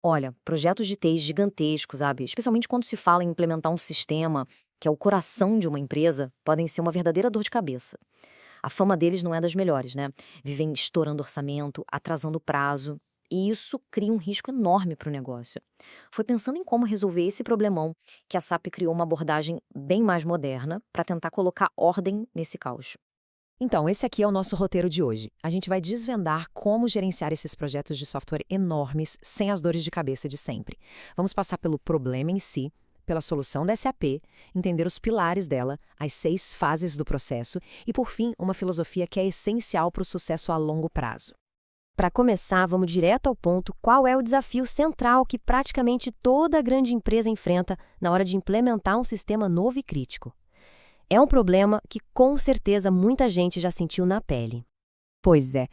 Olha, projetos de TI gigantescos, sabe? Especialmente quando se fala em implementar um sistema que é o coração de uma empresa, podem ser uma verdadeira dor de cabeça. A fama deles não é das melhores, né? Vivem estourando orçamento, atrasando prazo, e isso cria um risco enorme para o negócio. Foi pensando em como resolver esse problemão que a SAP criou uma abordagem bem mais moderna para tentar colocar ordem nesse caos. Então, esse aqui é o nosso roteiro de hoje. A gente vai desvendar como gerenciar esses projetos de software enormes sem as dores de cabeça de sempre. Vamos passar pelo problema em si, pela solução da SAP, entender os pilares dela, as 6 fases do processo e, por fim, uma filosofia que é essencial para o sucesso a longo prazo. Para começar, vamos direto ao ponto: qual é o desafio central que praticamente toda grande empresa enfrenta na hora de implementar um sistema novo e crítico? É um problema que com certeza muita gente já sentiu na pele. Pois é,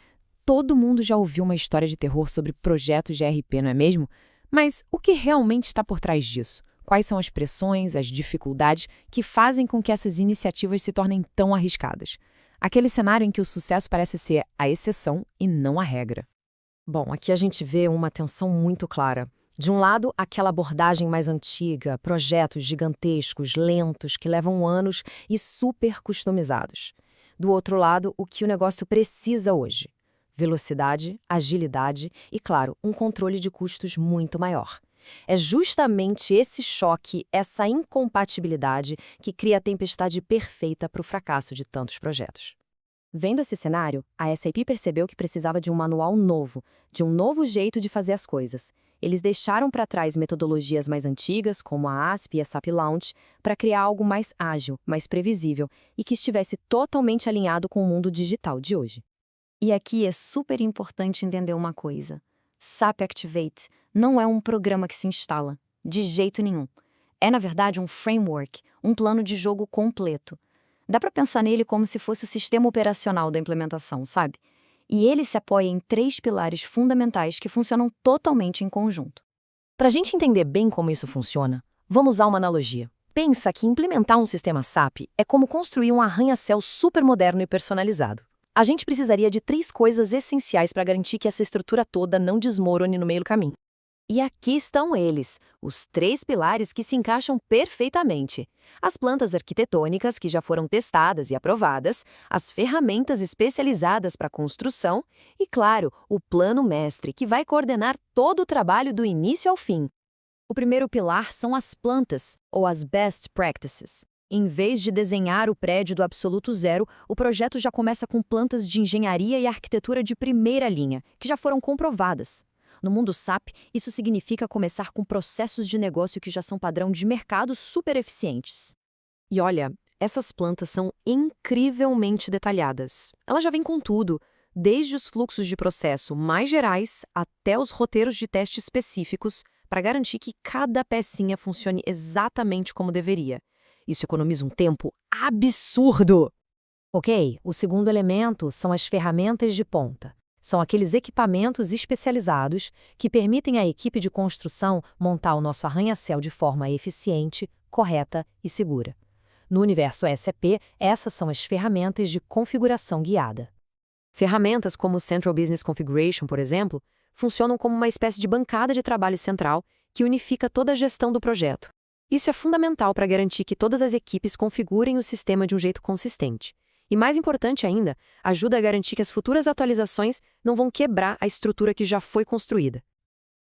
todo mundo já ouviu uma história de terror sobre projetos de ERP, não é mesmo? Mas o que realmente está por trás disso? Quais são as pressões, as dificuldades que fazem com que essas iniciativas se tornem tão arriscadas? Aquele cenário em que o sucesso parece ser a exceção e não a regra. Bom, aqui a gente vê uma tensão muito clara. De um lado, aquela abordagem mais antiga, projetos gigantescos, lentos, que levam anos e super customizados. Do outro lado, o que o negócio precisa hoje: velocidade, agilidade e, claro, um controle de custos muito maior. É justamente esse choque, essa incompatibilidade, que cria a tempestade perfeita para o fracasso de tantos projetos. Vendo esse cenário, a SAP percebeu que precisava de um manual novo, de um novo jeito de fazer as coisas. Eles deixaram para trás metodologias mais antigas, como a ASP e a SAP Launch, para criar algo mais ágil, mais previsível e que estivesse totalmente alinhado com o mundo digital de hoje. E aqui é super importante entender uma coisa: SAP Activate não é um programa que se instala, de jeito nenhum. É, na verdade, um framework, um plano de jogo completo. Dá para pensar nele como se fosse o sistema operacional da implementação, sabe? E ele se apoia em 3 pilares fundamentais que funcionam totalmente em conjunto. Para a gente entender bem como isso funciona, vamos usar uma analogia. Pensa que implementar um sistema SAP é como construir um arranha-céu super moderno e personalizado. A gente precisaria de 3 coisas essenciais para garantir que essa estrutura toda não desmorone no meio do caminho. E aqui estão eles, os 3 pilares que se encaixam perfeitamente. As plantas arquitetônicas que já foram testadas e aprovadas, as ferramentas especializadas para construção e, claro, o plano mestre que vai coordenar todo o trabalho do início ao fim. O primeiro pilar são as plantas, ou as best practices. Em vez de desenhar o prédio do absoluto zero, o projeto já começa com plantas de engenharia e arquitetura de primeira linha, que já foram comprovadas. No mundo SAP, isso significa começar com processos de negócio que já são padrão de mercado super eficientes. E olha, essas plantas são incrivelmente detalhadas. Elas já vêm com tudo, desde os fluxos de processo mais gerais até os roteiros de teste específicos, para garantir que cada pecinha funcione exatamente como deveria. Isso economiza um tempo absurdo! Ok, o segundo elemento são as ferramentas de ponta. São aqueles equipamentos especializados que permitem à equipe de construção montar o nosso arranha-céu de forma eficiente, correta e segura. No universo SAP, essas são as ferramentas de configuração guiada. Ferramentas como o Central Business Configuration, por exemplo, funcionam como uma espécie de bancada de trabalho central que unifica toda a gestão do projeto. Isso é fundamental para garantir que todas as equipes configurem o sistema de um jeito consistente. E mais importante ainda, ajuda a garantir que as futuras atualizações não vão quebrar a estrutura que já foi construída.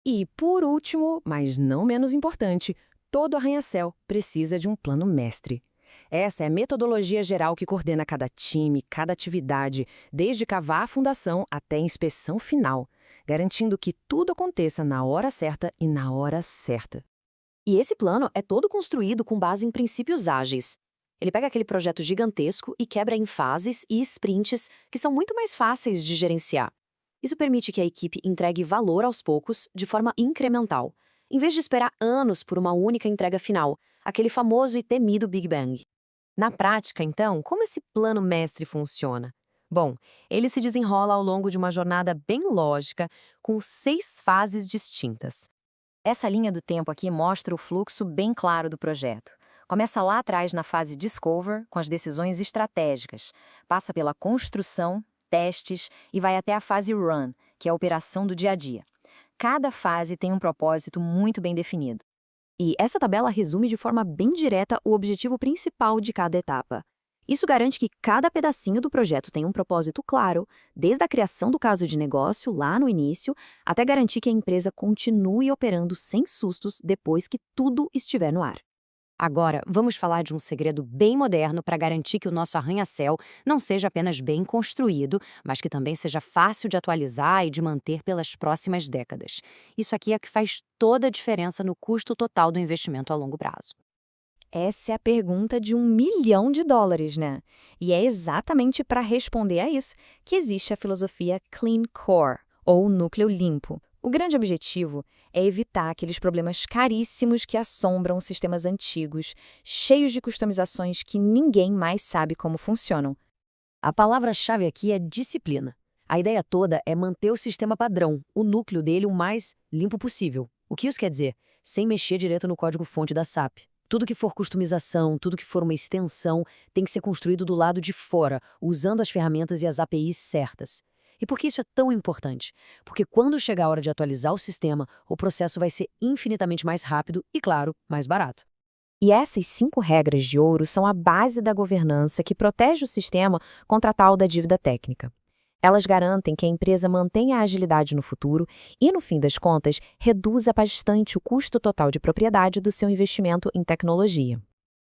E, por último, mas não menos importante, todo arranha-céu precisa de um plano mestre. Essa é a metodologia geral que coordena cada time, cada atividade, desde cavar a fundação até a inspeção final, garantindo que tudo aconteça na hora certa e na hora certa. E esse plano é todo construído com base em princípios ágeis. Ele pega aquele projeto gigantesco e quebra em fases e sprints que são muito mais fáceis de gerenciar. Isso permite que a equipe entregue valor aos poucos, de forma incremental, em vez de esperar anos por uma única entrega final, aquele famoso e temido Big Bang. Na prática, então, como esse plano mestre funciona? Bom, ele se desenrola ao longo de uma jornada bem lógica, com 6 fases distintas. Essa linha do tempo aqui mostra o fluxo bem claro do projeto. Começa lá atrás na fase Discover, com as decisões estratégicas. Passa pela construção, testes e vai até a fase Run, que é a operação do dia a dia. Cada fase tem um propósito muito bem definido. E essa tabela resume de forma bem direta o objetivo principal de cada etapa. Isso garante que cada pedacinho do projeto tem um propósito claro, desde a criação do caso de negócio, lá no início, até garantir que a empresa continue operando sem sustos depois que tudo estiver no ar. Agora, vamos falar de um segredo bem moderno para garantir que o nosso arranha-céu não seja apenas bem construído, mas que também seja fácil de atualizar e de manter pelas próximas décadas. Isso aqui é que faz toda a diferença no custo total do investimento a longo prazo. Essa é a pergunta de $1 milhão, né? E é exatamente para responder a isso que existe a filosofia Clean Core, ou núcleo limpo. O grande objetivo é evitar aqueles problemas caríssimos que assombram sistemas antigos, cheios de customizações que ninguém mais sabe como funcionam. A palavra-chave aqui é disciplina. A ideia toda é manter o sistema padrão, o núcleo dele o mais limpo possível. O que isso quer dizer? Sem mexer direto no código-fonte da SAP. Tudo que for customização, tudo que for uma extensão, tem que ser construído do lado de fora, usando as ferramentas e as APIs certas. E por que isso é tão importante? Porque quando chegar a hora de atualizar o sistema, o processo vai ser infinitamente mais rápido e, claro, mais barato. E essas 5 regras de ouro são a base da governança que protege o sistema contra a tal da dívida técnica. Elas garantem que a empresa mantenha a agilidade no futuro e, no fim das contas, reduza bastante o custo total de propriedade do seu investimento em tecnologia.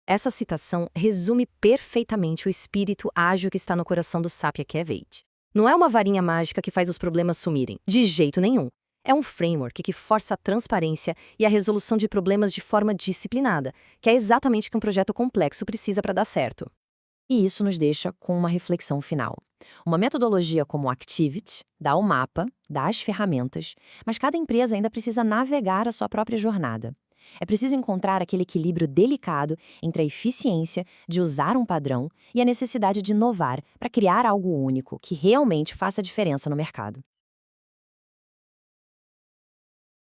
Essa citação resume perfeitamente o espírito ágil que está no coração do SAP Activate. Não é uma varinha mágica que faz os problemas sumirem, de jeito nenhum. É um framework que força a transparência e a resolução de problemas de forma disciplinada, que é exatamente o que um projeto complexo precisa para dar certo. E isso nos deixa com uma reflexão final. Uma metodologia como o Activity dá o mapa, dá as ferramentas, mas cada empresa ainda precisa navegar a sua própria jornada. É preciso encontrar aquele equilíbrio delicado entre a eficiência de usar um padrão e a necessidade de inovar para criar algo único que realmente faça diferença no mercado.